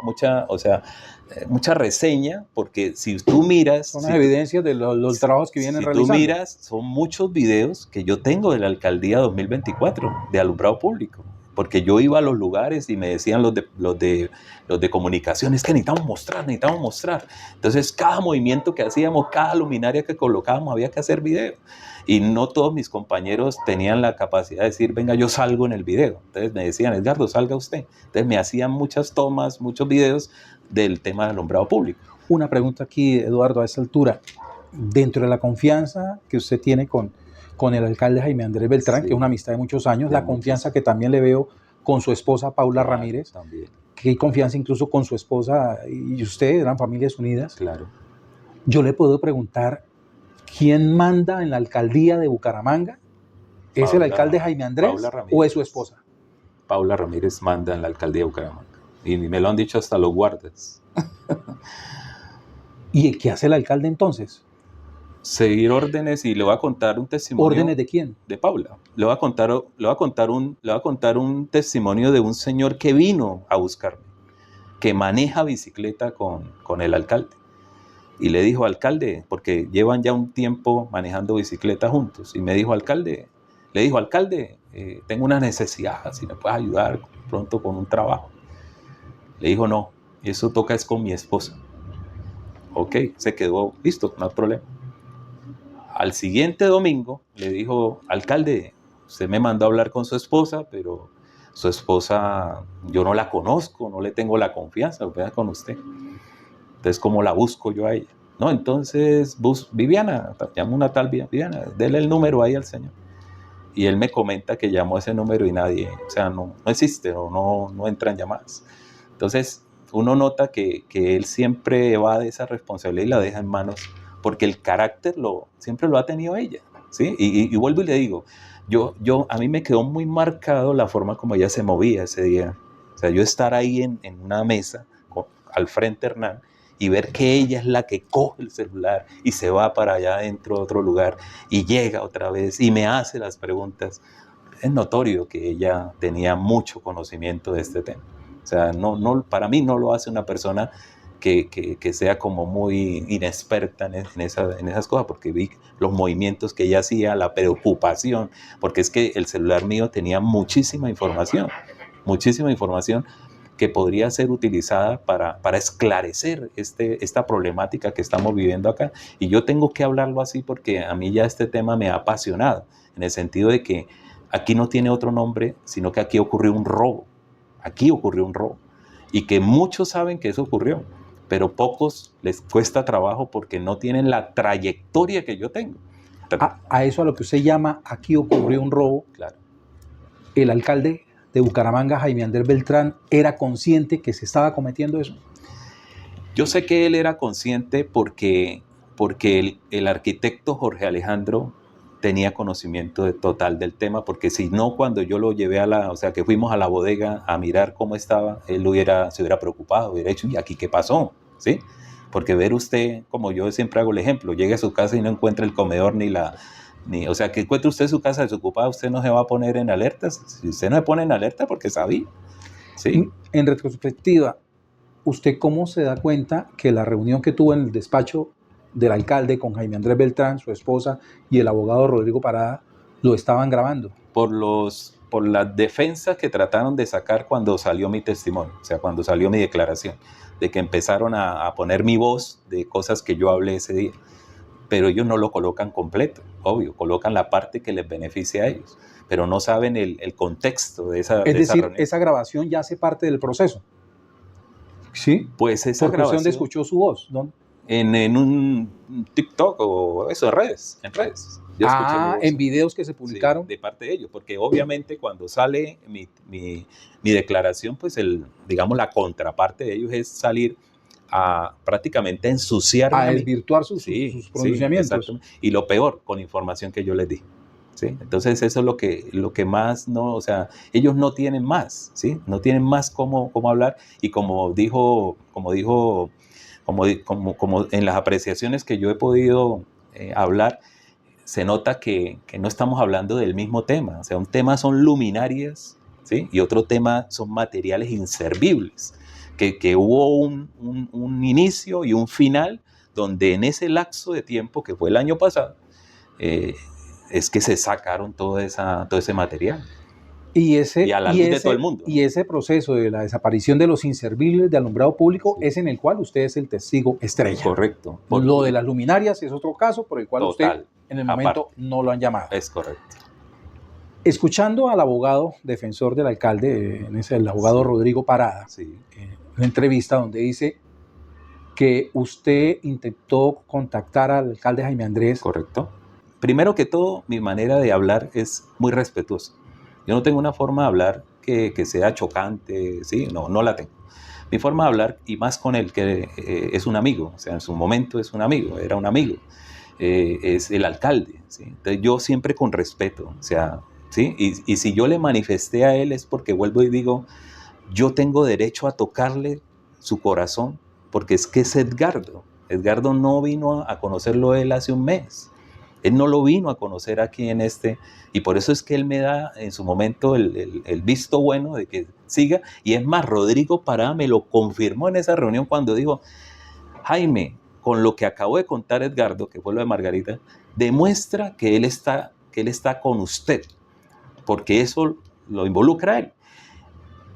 reseña, porque si tú miras... Son las evidencias de los trabajos que vienen realizando. Si tú miras, son muchos videos que yo tengo de la Alcaldía 2024, de Alumbrado Público, porque yo iba a los lugares y me decían los de comunicaciones que necesitamos mostrar. Entonces, cada movimiento que hacíamos, cada luminaria que colocábamos, había que hacer video. Y no todos mis compañeros tenían la capacidad de decir, venga, yo salgo en el video. Entonces me decían, Edgardo, salga usted. Entonces me hacían muchas tomas, muchos videos del tema del alumbrado público. Una pregunta aquí, Eduardo, a esa altura. Dentro de la confianza que usted tiene con el alcalde Jaime Andrés Beltrán, sí, que es una amistad de muchos años, la confianza que también le veo con su esposa Paula Ramírez, también. Que hay confianza incluso con su esposa y usted, eran familias unidas. Claro. Yo le puedo preguntar, ¿quién manda en la alcaldía de Bucaramanga? ¿Es el alcalde Jaime Andrés o es su esposa? Paula Ramírez manda en la alcaldía de Bucaramanga. Y me lo han dicho hasta los guardas. ¿Y qué hace el alcalde entonces? Seguir órdenes, y le voy a contar un testimonio. ¿Órdenes de quién? De Paula. Le voy a contar un testimonio de un señor que vino a buscarme, que maneja bicicleta con el alcalde. Y le dijo, alcalde, porque llevan ya un tiempo manejando bicicleta juntos, y le dijo, alcalde, tengo una necesidad, si me puedes ayudar pronto con un trabajo. Le dijo, no, eso toca es con mi esposa. Ok, se quedó, listo, no hay problema. Al siguiente domingo le dijo, alcalde, usted me mandó a hablar con su esposa, pero su esposa yo no la conozco, no le tengo la confianza, vea con usted. Entonces, ¿cómo la busco yo a ella? No, entonces, Viviana, llamo una tal Viviana, dele el número ahí al señor. Y él me comenta que llamó ese número y nadie, o sea, no existe o no entran llamadas. Entonces, uno nota que él siempre evade esa responsabilidad y la deja en manos, porque el carácter siempre lo ha tenido ella, ¿sí? Y vuelvo y le digo, a mí me quedó muy marcado la forma como ella se movía ese día. O sea, yo estar ahí en una mesa al frente de Hernán y ver que ella es la que coge el celular y se va para allá dentro de otro lugar y llega otra vez y me hace las preguntas. Es notorio que ella tenía mucho conocimiento de este tema. O sea, para mí no lo hace una persona que sea como muy inexperta en esas cosas, porque vi los movimientos que ella hacía, la preocupación, porque es que el celular mío tenía muchísima información que podría ser utilizada para esclarecer esta problemática que estamos viviendo acá. Y yo tengo que hablarlo así porque a mí ya este tema me ha apasionado, en el sentido de que aquí no tiene otro nombre, sino que aquí ocurrió un robo. Aquí ocurrió un robo. Y que muchos saben que eso ocurrió, pero pocos les cuesta trabajo porque no tienen la trayectoria que yo tengo. A eso a lo que usted llama, aquí ocurrió un robo. Claro. El alcalde de Bucaramanga, Jaime Andrés Beltrán, ¿era consciente que se estaba cometiendo eso? Yo sé que él era consciente porque el arquitecto Jorge Alejandro tenía conocimiento total del tema, porque si no, cuando yo lo llevé que fuimos a la bodega a mirar cómo estaba, él se hubiera preocupado, hubiera dicho, ¿y aquí qué pasó? ¿Sí? Porque ver usted, como yo siempre hago el ejemplo, llega a su casa y no encuentra el comedor o sea, que encuentre usted su casa desocupada, usted no se va a poner en alertas. Si usted no se pone en alerta, porque sabía. ¿Sí? En retrospectiva, ¿usted cómo se da cuenta que la reunión que tuvo en el despacho del alcalde con Jaime Andrés Beltrán, su esposa, y el abogado Rodrigo Parada lo estaban grabando? Por las defensas que trataron de sacar cuando salió mi testimonio, o sea, cuando salió mi declaración, de que empezaron a poner mi voz de cosas que yo hablé ese día. Pero ellos no lo colocan completo, obvio, colocan la parte que les beneficia a ellos, pero no saben el contexto de esa Es decir, reunión. esa grabación ya hace parte del proceso. ¿Sí? Pues esa porque grabación. ¿Dónde escuchó su voz? ¿Dónde? En un TikTok o eso, en redes. Yo escuché mi voz. En videos que se publicaron. Sí, de parte de ellos, porque obviamente cuando sale mi declaración, pues digamos la contraparte de ellos es salir a prácticamente ensuciarme. A desvirtuar sus pronunciamientos. Sí, y lo peor, con información que yo les di. ¿Sí? Entonces eso es lo que más no, o sea, ellos no tienen más, ¿sí? No tienen más cómo hablar, y como en las apreciaciones que yo he podido hablar, se nota que no estamos hablando del mismo tema. O sea, un tema son luminarias, ¿sí? Y otro tema son materiales inservibles, que hubo un inicio y un final, donde en ese lapso de tiempo, que fue el año pasado, es que se sacaron todo ese material. Y a la luz de todo el mundo. Y ese proceso de la desaparición de los inservibles de alumbrado público, sí, es en el cual usted es el testigo estrella. Correcto. Lo de las luminarias es otro caso por el cual total, usted en el momento no lo han llamado. Es correcto. Escuchando al abogado defensor del alcalde, el abogado, sí, Rodrigo Parada, sí, una entrevista donde dice que usted intentó contactar al alcalde Jaime Andrés. Correcto. Primero que todo, mi manera de hablar es muy respetuosa. Yo no tengo una forma de hablar que sea chocante, ¿sí? No la tengo. Mi forma de hablar, y más con él, que es un amigo, o sea, en su momento es un amigo, era un amigo, es el alcalde, ¿sí? Entonces yo siempre con respeto, o sea, ¿sí? Y si yo le manifesté a él es porque vuelvo y digo, yo tengo derecho a tocarle su corazón, porque es que es Edgardo. Edgardo no vino a conocerlo él hace un mes. Él no lo vino a conocer aquí y por eso es que él me da en su momento el visto bueno de que siga. Y es más, Rodrigo Parada me lo confirmó en esa reunión cuando dijo, Jaime, con lo que acabo de contar Edgardo, que fue lo de Margarita, demuestra que él está con usted, porque eso lo involucra a él.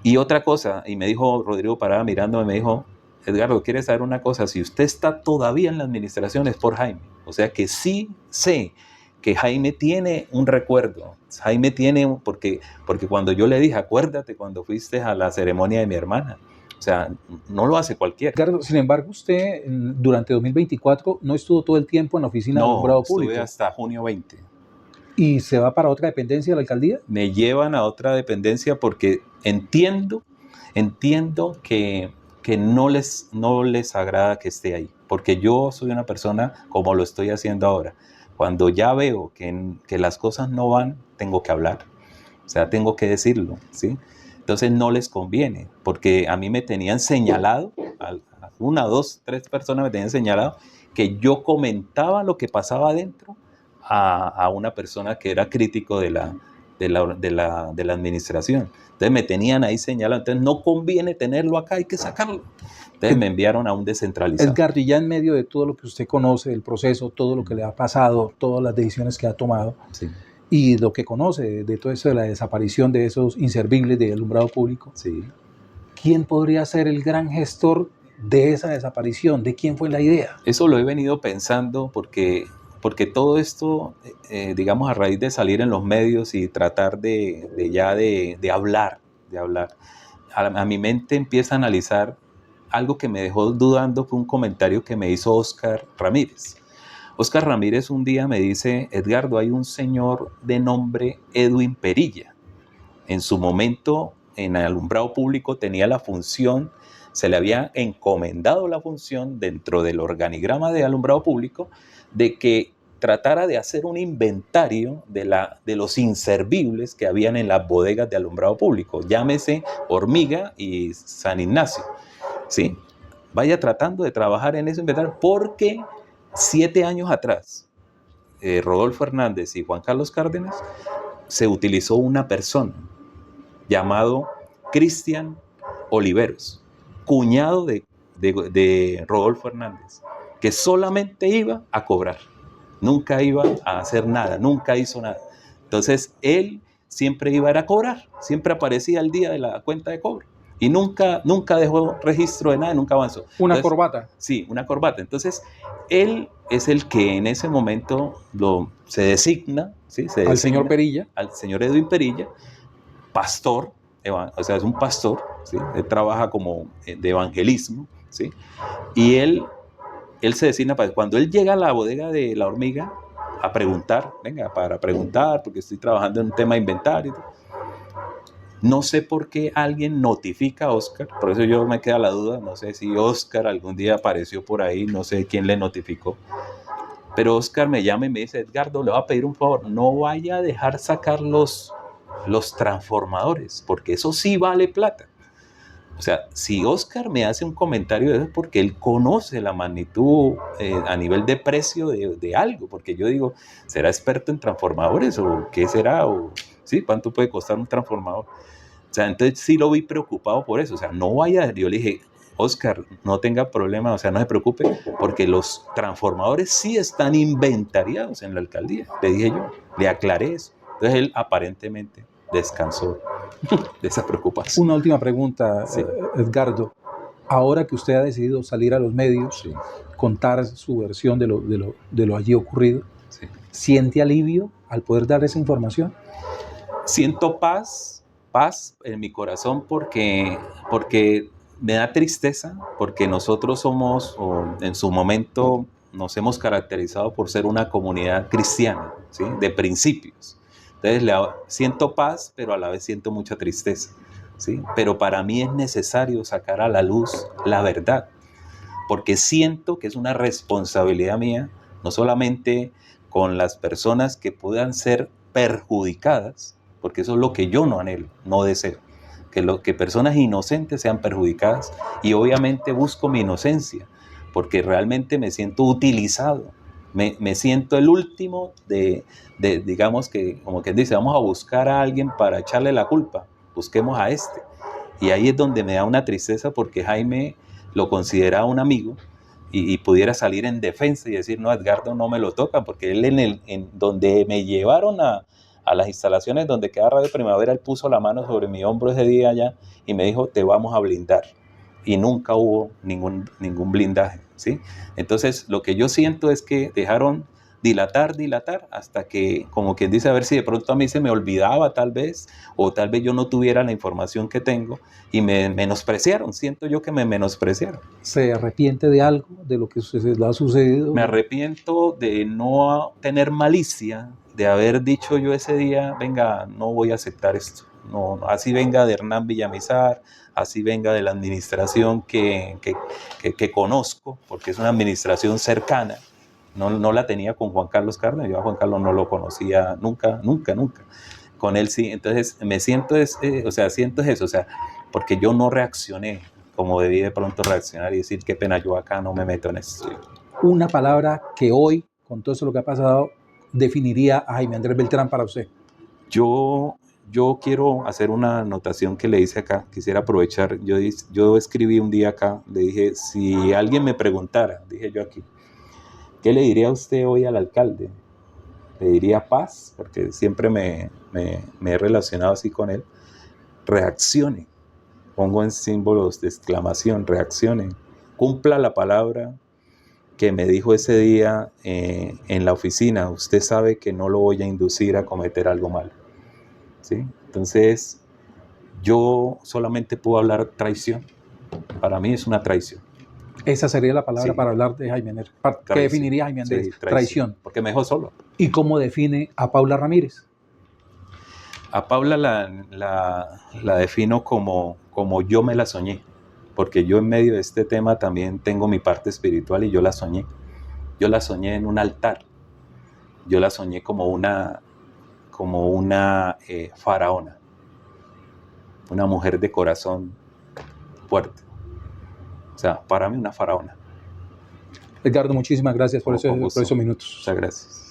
Y otra cosa, y me dijo Rodrigo Parada mirándome, me dijo, Edgardo, ¿quieres saber una cosa? Si usted está todavía en la administración es por Jaime. O sea que sí sé que Jaime tiene un recuerdo. Jaime tiene, porque cuando yo le dije, acuérdate cuando fuiste a la ceremonia de mi hermana. O sea, no lo hace cualquiera. Edgardo, sin embargo, usted durante 2024 no estuvo todo el tiempo en la oficina de alumbrado público. No, estuve hasta junio 20. ¿Y se va para otra dependencia de la alcaldía? Me llevan a otra dependencia porque entiendo que no les agrada que esté ahí, porque yo soy una persona como lo estoy haciendo ahora. Cuando ya veo que las cosas no van, tengo que hablar, o sea, tengo que decirlo, ¿sí? Entonces no les conviene, porque a mí me tenían señalado, una, dos, tres personas me tenían señalado que yo comentaba lo que pasaba adentro a una persona que era crítico de de la administración. Entonces me tenían ahí señalado, entonces no conviene tenerlo acá, hay que sacarlo. Entonces me enviaron a un descentralizado. Edgardo, y ya en medio de todo lo que usted conoce, el proceso, todo lo que le ha pasado, todas las decisiones que ha tomado, Sí, y lo que conoce de todo eso de la desaparición de esos inservibles de alumbrado público, sí. ¿quién podría ser el gran gestor de esa desaparición? ¿De quién fue la idea? Eso lo he venido pensando porque todo esto, digamos, a raíz de salir en los medios y tratar de hablar, a mi mente empieza a analizar algo que me dejó dudando, fue un comentario que me hizo Oscar Ramírez. Oscar Ramírez un día me dice: Edgardo, hay un señor de nombre Edwin Perilla. En su momento, en el alumbrado público tenía la función, se le había encomendado la función dentro del organigrama de alumbrado público de que tratara de hacer un inventario de los inservibles que habían en las bodegas de alumbrado público, llámese Hormiga y San Ignacio, ¿sí? Vaya tratando de trabajar en ese inventario porque 7 años atrás, Rodolfo Hernández y Juan Carlos Cárdenas, se utilizó una persona llamado Cristian Oliveros, cuñado de Rodolfo Hernández, que solamente iba a cobrar, nunca iba a hacer nada, nunca hizo nada. Entonces él siempre iba a cobrar, siempre aparecía el día de la cuenta de cobro y nunca dejó registro de nada, nunca avanzó. Una corbata. Sí, una corbata. Entonces él es el que en ese momento se designa, ¿sí? Al señor Perilla. Al señor Edwin Perilla, pastor, o sea, es un pastor, ¿sí? Él trabaja como de evangelismo, ¿sí? Y él se designa para cuando él llega a la bodega de la Hormiga a preguntar, venga, para preguntar, porque estoy trabajando en un tema de inventario. No sé por qué alguien notifica a Oscar, por eso yo me queda la duda, no sé si Oscar algún día apareció por ahí, no sé quién le notificó. Pero Oscar me llama y me dice: Edgardo, le voy a pedir un favor, no vaya a dejar sacar los transformadores, porque eso sí vale plata. O sea, si Oscar me hace un comentario de eso es porque él conoce la magnitud a nivel de precio de algo, porque yo digo, ¿será experto en transformadores o qué será? O, ¿sí? ¿Cuánto puede costar un transformador? O sea, entonces sí lo vi preocupado por eso. O sea, no vaya, yo le dije: Oscar, no tenga problema, o sea, no se preocupe, porque los transformadores sí están inventariados en la alcaldía. Le dije yo, le aclaré eso. Entonces él aparentemente descansó de esa preocupación. Una última pregunta, Sí. Edgardo. Ahora que usted ha decidido salir a los medios, Sí. contar su versión de lo allí ocurrido, Sí. ¿siente alivio al poder dar esa información? Siento paz en mi corazón porque me da tristeza, porque nosotros somos, o en su momento nos hemos caracterizado por ser una comunidad cristiana, ¿sí? De principios. Entonces siento paz, pero a la vez siento mucha tristeza, ¿sí? Pero para mí es necesario sacar a la luz la verdad, porque siento que es una responsabilidad mía, no solamente con las personas que puedan ser perjudicadas, porque eso es lo que yo no anhelo, no deseo, que personas inocentes sean perjudicadas, y obviamente busco mi inocencia, porque realmente me siento utilizado, me siento el último digamos que, como quien dice, vamos a buscar a alguien para echarle la culpa, busquemos a este. Y ahí es donde me da una tristeza, porque Jaime lo consideraba un amigo y pudiera salir en defensa y decir: no, Edgardo no me lo toca, porque él en donde me llevaron a las instalaciones donde queda Radio Primavera, él puso la mano sobre mi hombro ese día allá y me dijo: te vamos a blindar. Y nunca hubo ningún blindaje, ¿sí? Entonces lo que yo siento es que dejaron dilatar hasta que, como quien dice, a ver si de pronto a mí se me olvidaba tal vez, o tal vez yo no tuviera la información que tengo, y me menospreciaron, siento yo que me menospreciaron. ¿Se arrepiente de algo, de lo que le ha sucedido? Me arrepiento de no tener malicia, de haber dicho yo ese día: venga, no voy a aceptar esto. No, así venga de Hernán Villamizar, así venga de la administración que conozco, porque es una administración cercana. No la tenía con Juan Carlos Cárdenas, yo a Juan Carlos no lo conocía nunca. Con él sí. Entonces siento eso, o sea, porque yo no reaccioné como debí de pronto reaccionar y decir: qué pena, yo acá no me meto en esto. Una palabra que hoy, con todo eso lo que ha pasado, definiría a Jaime Andrés Beltrán para usted. Yo quiero hacer una anotación que le hice acá, quisiera aprovechar, yo escribí un día acá, le dije, si alguien me preguntara, dije yo aquí, ¿qué le diría usted hoy al alcalde? Le diría paz, porque siempre me he relacionado así con él. Reaccione, pongo en símbolos de exclamación, reaccione, cumpla la palabra que me dijo ese día en la oficina. Usted sabe que no lo voy a inducir a cometer algo malo, ¿sí? Entonces, yo solamente puedo hablar traición. Para mí es una traición. Esa sería la palabra Sí, para hablar de Jaime Andrés. ¿Qué traición. definiría Jaime Andrés? Sí, Traición. porque me dejó solo. ¿Y cómo define a Paula Ramírez? A Paula la defino como yo me la soñé, porque yo en medio de este tema también tengo mi parte espiritual y yo la soñé. Yo la soñé en un altar. Yo la soñé como una faraona, una mujer de corazón fuerte. O sea, para mí una faraona. Edgardo, muchísimas gracias por Con gusto. esos minutos. Muchas gracias.